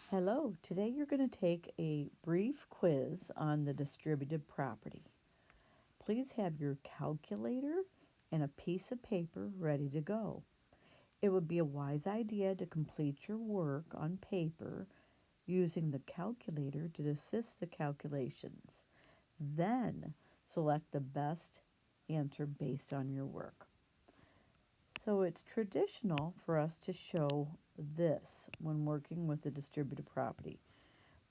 Hello, today you're going to take a brief quiz on the distributive property. Please have your calculator and a piece of paper ready to go. It would be a wise idea to complete your work on paper using the calculator to assist the calculations. Then select the best answer based on your work. So it's traditional for us to show this when working with the distributive property.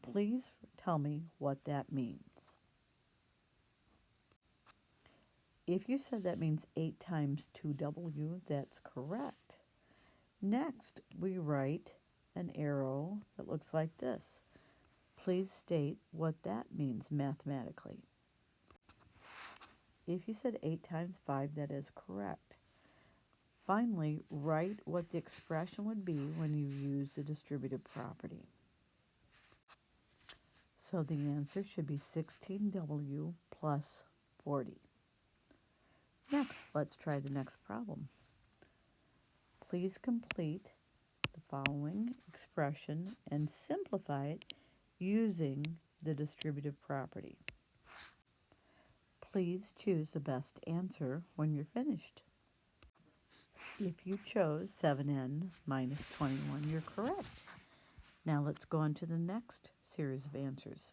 Please tell me what that means. If you said that means 8 times 2w, that's correct. Next, we write an arrow that looks like this. Please state what that means mathematically. If you said 8 times 5, that is correct. Finally, write what the expression would be when you use the distributive property. So the answer should be 16w plus 40. Next, let's try the next problem. Please complete the following expression and simplify it using the distributive property. Please choose the best answer when you're finished. If you chose 7n minus 21, you're correct. Now let's go on to the next series of answers.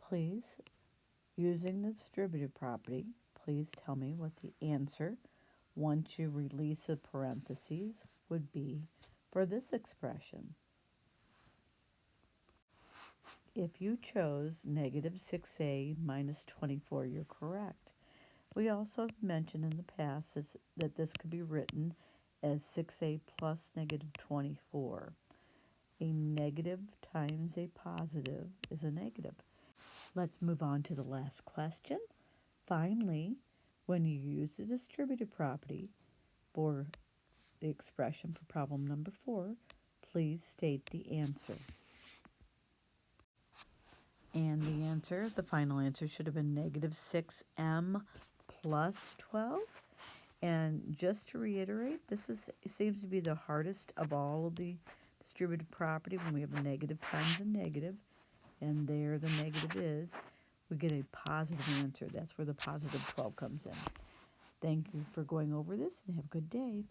Please, using the distributive property, please tell me what the answer, once you release the parentheses, would be for this expression. If you chose negative 6a minus 24, you're correct. We also have mentioned in the past that this could be written as 6a plus negative 24. A negative times a positive is a negative. Let's move on to the last question. Finally, when you use the distributive property for the expression for problem number 4, please state the answer. And the answer, the final answer, should have been negative 6m plus 12. And just to reiterate, seems to be the hardest of all of the distributive property when we have a negative times a negative. And there the negative is, we get a positive answer. That's where the positive 12 comes in. Thank you for going over this and have a good day.